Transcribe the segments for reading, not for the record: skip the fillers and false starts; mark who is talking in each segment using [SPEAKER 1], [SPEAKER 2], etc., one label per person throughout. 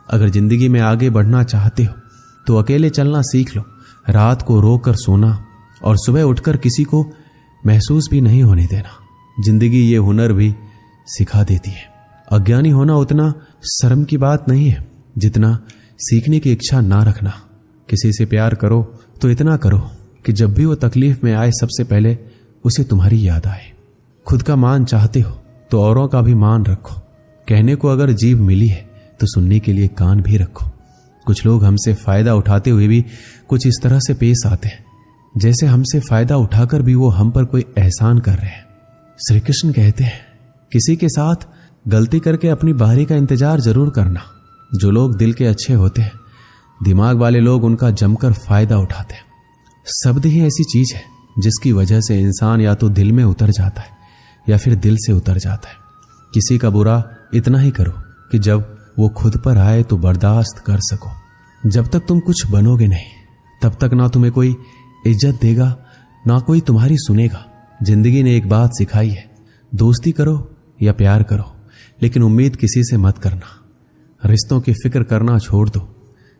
[SPEAKER 1] अगर जिंदगी में आगे बढ़ना चाहते हो तो अकेले चलना सीख लो। रात को रोकर सोना और सुबह उठकर किसी को महसूस भी नहीं होने देना। जिंदगी ये हुनर भी सिखा देती है। अज्ञानी होना उतना शर्म की बात नहीं है जितना सीखने की इच्छा ना रखना। किसी से प्यार करो तो इतना करो कि जब भी वो तकलीफ में आए सबसे पहले उसे तुम्हारी याद आए। खुद का मान चाहते हो तो औरों का भी मान रखो। कहने को अगर जीभ मिली है तो सुनने के लिए कान भी रखो। कुछ लोग हमसे फायदा उठाते हुए भी कुछ इस तरह से पेश आते हैं जैसे हमसे फायदा उठाकर भी वो हम पर कोई एहसान कर रहे हैं। श्री कृष्ण कहते हैं, किसी के साथ गलती करके अपनी बारी का इंतजार जरूर करना। जो लोग दिल के अच्छे होते हैं, दिमाग वाले लोग उनका जमकर फायदा उठाते हैं। शब्द ही ऐसी चीज है जिसकी वजह से इंसान या तो दिल में उतर जाता है या फिर दिल से उतर जाता है। किसी का बुरा इतना ही करो कि जब वो खुद पर आए तो बर्दाश्त कर सको। जब तक तुम कुछ बनोगे नहीं तब तक ना तुम्हें कोई इज्जत देगा ना कोई तुम्हारी सुनेगा। जिंदगी ने एक बात सिखाई है, दोस्ती करो या प्यार करो लेकिन उम्मीद किसी से मत करना। रिश्तों की फिक्र करना छोड़ दो।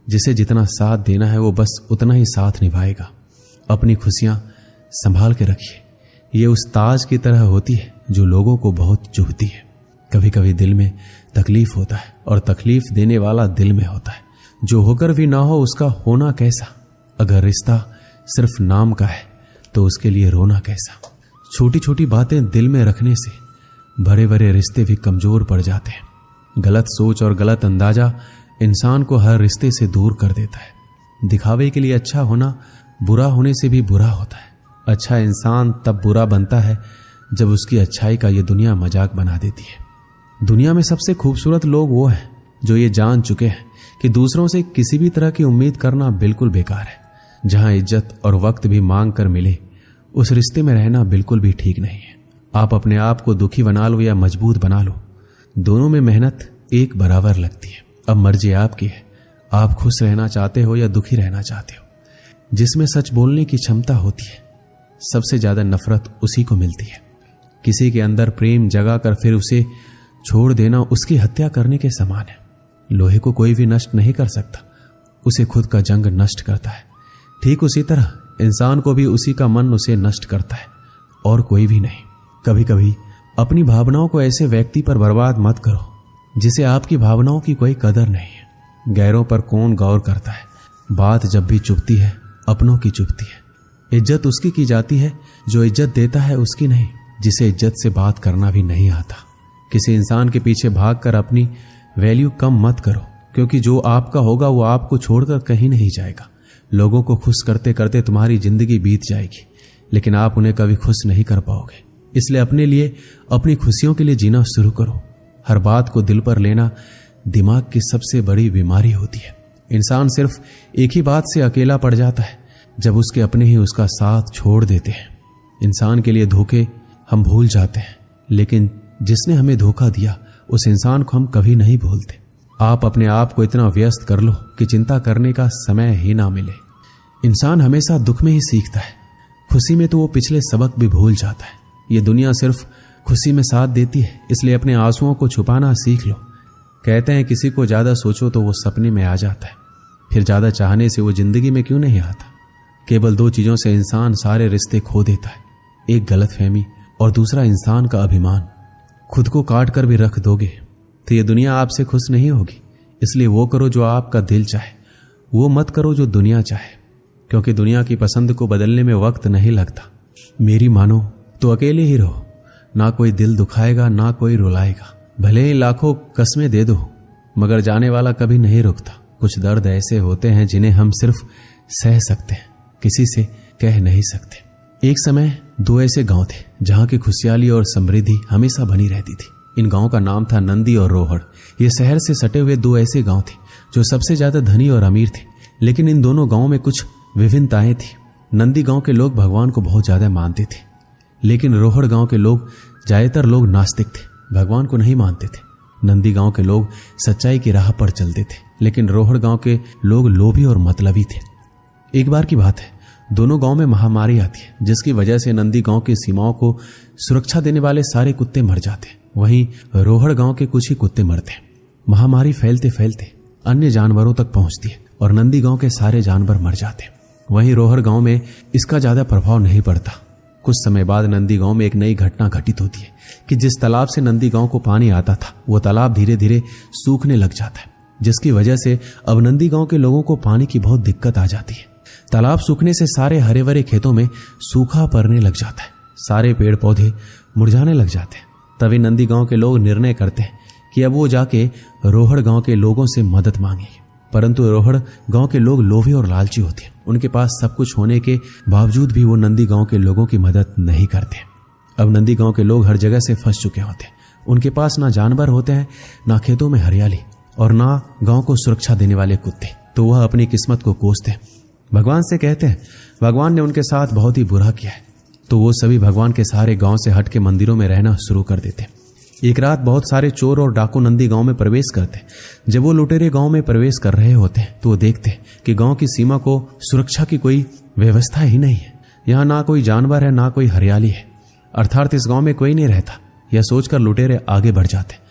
[SPEAKER 1] जिसे जितना साथ देना है वो बस उतना ही साथ निभाएगा। अपनी खुशियां संभाल के रखिए। ये उस ताज की तरह होती है जो लोगों को बहुत चुभती है। कभी कभी दिल में तकलीफ होता है और तकलीफ देने वाला दिल में होता है। जो होकर भी ना हो उसका होना कैसा। अगर रिश्ता सिर्फ नाम का है तो उसके लिए रोना कैसा। छोटी छोटी बातें दिल में रखने से बड़े बड़े रिश्ते भी कमजोर पड़ जाते हैं। गलत सोच और गलत अंदाजा इंसान को हर रिश्ते से दूर कर देता है। दिखावे के लिए अच्छा होना बुरा होने से भी बुरा होता है। अच्छा इंसान तब बुरा बनता है जब उसकी अच्छाई का ये दुनिया मजाक बना देती है। दुनिया में सबसे खूबसूरत लोग वो हैं जो ये जान चुके हैं कि दूसरों से किसी भी तरह की उम्मीद करना बिल्कुल बेकार है। जहां इज्जत और वक्त भी मांग कर मिले उस रिश्ते में रहना बिल्कुल भी ठीक नहीं है। आप अपने आप को दुखी बना लो या मजबूत बना लो, दोनों में मेहनत एक बराबर लगती है। अब मर्जी आपकी है, आप खुश रहना चाहते हो या दुखी रहना चाहते हो। जिसमें सच बोलने की क्षमता होती है सबसे ज्यादा नफरत उसी को मिलती है। किसी के अंदर प्रेम जगा कर फिर उसे छोड़ देना उसकी हत्या करने के समान है। लोहे को कोई भी नष्ट नहीं कर सकता, उसे खुद का जंग नष्ट करता है। ठीक उसी तरह इंसान को भी उसी का मन उसे नष्ट करता है और कोई भी नहीं। कभी कभी अपनी भावनाओं को ऐसे व्यक्ति पर बर्बाद मत करो जिसे आपकी भावनाओं की कोई कदर नहीं है। गैरों पर कौन गौर करता है। बात जब भी चुभती है अपनों की चुभती है। इज्जत उसकी की जाती है जो इज्जत देता है, उसकी नहीं जिसे इज्जत से बात करना भी नहीं आता। किसी इंसान के पीछे भागकर अपनी वैल्यू कम मत करो, क्योंकि जो आपका होगा वो आपको छोड़कर कहीं नहीं जाएगा। लोगों को खुश करते करते तुम्हारी जिंदगी बीत जाएगी, लेकिन आप उन्हें कभी खुश नहीं कर पाओगे। इसलिए अपने लिए, अपनी खुशियों के लिए जीना शुरू करो। हर बात को दिल पर लेना दिमाग की सबसे बड़ी बीमारी होती है। इंसान सिर्फ एक ही बात से अकेला पड़ जाता है जब उसके अपने ही उसका साथ छोड़ देते हैं। इंसान के लिए धोखे हम भूल जाते हैं, लेकिन जिसने हमें धोखा दिया उस इंसान को हम कभी नहीं भूलते। आप अपने आप को इतना व्यस्त कर लो कि चिंता करने का समय ही ना मिले। इंसान हमेशा दुख में ही सीखता है, खुशी में तो वो पिछले सबक भी भूल जाता है। ये दुनिया सिर्फ खुशी में साथ देती है, इसलिए अपने आंसुओं को छुपाना सीख लो। कहते हैं किसी को ज्यादा सोचो तो वो सपने में आ जाता है, फिर ज्यादा चाहने से वो जिंदगी में क्यों नहीं आता। केवल दो चीजों से इंसान सारे रिश्ते खो देता है, एक गलतफहमी और दूसरा इंसान का अभिमान। खुद को काट कर भी रख दोगे तो ये दुनिया आपसे खुश नहीं होगी। इसलिए वो करो जो आपका दिल चाहे, वो मत करो जो दुनिया चाहे, क्योंकि दुनिया की पसंद को बदलने में वक्त नहीं लगता। मेरी मानो तो अकेले ही रहो, ना कोई दिल दुखाएगा ना कोई रुलाएगा। भले ही लाखों कस्में दे दो, मगर जाने वाला कभी नहीं रुकता। कुछ दर्द ऐसे होते हैं जिन्हें हम सिर्फ सह सकते हैं, किसी से कह नहीं सकते। एक समय दो ऐसे गांव थे जहां की खुशहाली और समृद्धि हमेशा बनी रहती थी। इन गांवों का नाम था नंदी और रोहड़। ये शहर से सटे हुए दो ऐसे गांव थे जो सबसे ज्यादा धनी और अमीर थे, लेकिन इन दोनों गांवों में कुछ विभिन्नताएं थी। नंदी गांव के लोग भगवान को बहुत ज्यादा मानते थे, लेकिन रोहड़ गांव के लोग ज्यादातर लोग नास्तिक थे, भगवान को नहीं मानते थे। नंदी गांव के लोग सच्चाई की राह पर चलते थे, लेकिन रोहड़ गांव के लोग लोभी और मतलबी थे। एक बार की बात है, दोनों गांव में महामारी आती है, जिसकी वजह से नंदी गांव की सीमाओं को सुरक्षा देने वाले सारे कुत्ते मर जाते, वहीं रोहड़ गांव के कुछ ही कुत्ते मरते। महामारी फैलते फैलते अन्य जानवरों तक पहुंचती है और नंदी गांव के सारे जानवर मर जाते हैं। वहीं रोहड़ गांव में इसका ज्यादा प्रभाव नहीं पड़ता। कुछ समय बाद नंदी गांव में एक नई घटना घटित होती है कि जिस तालाब से नंदी गांव को पानी आता था वो तालाब धीरे धीरे सूखने लग जाता है, जिसकी वजह से अब नंदी गांव के लोगों को पानी की बहुत दिक्कत आ जाती है। तालाब सूखने से सारे हरे भरे खेतों में सूखा पड़ने लग जाता है, सारे पेड़ पौधे मुरझाने लग जाते हैं। तभी नंदी गांव के लोग निर्णय करते हैं कि अब वो जाके रोहड़ गांव के लोगों से मदद मांगेंगे। परंतु रोहड़ गांव के लोग लोभी और लालची होते हैं। उनके पास सब कुछ होने के बावजूद भी वो नंदी गांव के लोगों की मदद नहीं करते। अब नंदी गांव के लोग हर जगह से फंस चुके होते हैं। उनके पास ना जानवर होते हैं, ना खेतों में हरियाली और ना गांव को सुरक्षा देने वाले कुत्ते। तो वह अपनी किस्मत को कोसते हैं, भगवान से कहते हैं भगवान ने उनके साथ बहुत ही बुरा किया है। तो वो सभी भगवान के सहारे गांव से हट के मंदिरों में रहना शुरू कर देते हैं। एक रात बहुत सारे चोर और डाकू नंदी गांव में प्रवेश करते हैं। जब वो लुटेरे गांव में प्रवेश कर रहे होते हैं तो वो देखते हैं कि गांव की सीमा को सुरक्षा की कोई व्यवस्था ही नहीं है। यहाँ ना कोई जानवर है, ना कोई हरियाली है, अर्थात इस गांव में कोई नहीं रहता। यह सोचकर लुटेरे आगे बढ़ जाते हैं।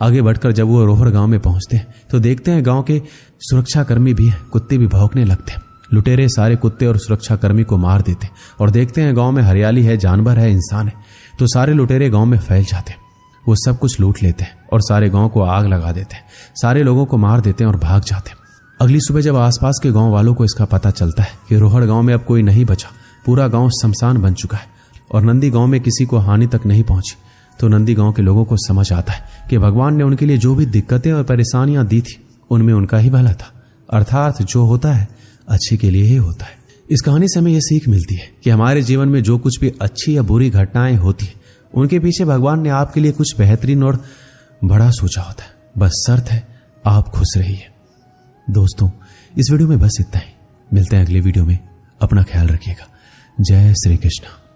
[SPEAKER 1] आगे बढ़कर जब वो रोहड़ गांव में पहुंचते हैं तो देखते हैं गांव के सुरक्षाकर्मी भी हैं, कुत्ते भी भौंकने लगते हैं। लुटेरे सारे कुत्ते और सुरक्षाकर्मी को मार देते और देखते हैं गांव में हरियाली है, जानवर है, इंसान है। तो सारे लुटेरे गांव में फैल जाते हैं। वो सब कुछ लूट लेते हैं और सारे गांव को आग लगा देते हैं, सारे लोगों को मार देते हैं और भाग जाते हैं। अगली सुबह जब आसपास के गांव वालों को इसका पता चलता है कि रोहड़ गांव में अब कोई नहीं बचा, पूरा गांव शमशान बन चुका है और नंदी गांव में किसी को हानि तक नहीं पहुंची, तो नंदी गांव के लोगों को समझ आता है कि भगवान ने उनके लिए जो भी दिक्कतें और परेशानियां दी थी उनमें उनका ही भला था। अर्थात जो होता है अच्छे के लिए ही होता है। इस कहानी से हमें यह सीख मिलती है कि हमारे जीवन में जो कुछ भी अच्छी या बुरी घटनाएं होती है उनके पीछे भगवान ने आपके लिए कुछ बेहतरीन और बड़ा सोचा होता है। बस शर्त है आप खुश रहिए। दोस्तों, इस वीडियो में बस इतना ही। मिलते हैं अगले वीडियो में। अपना ख्याल रखिएगा। जय श्री कृष्ण।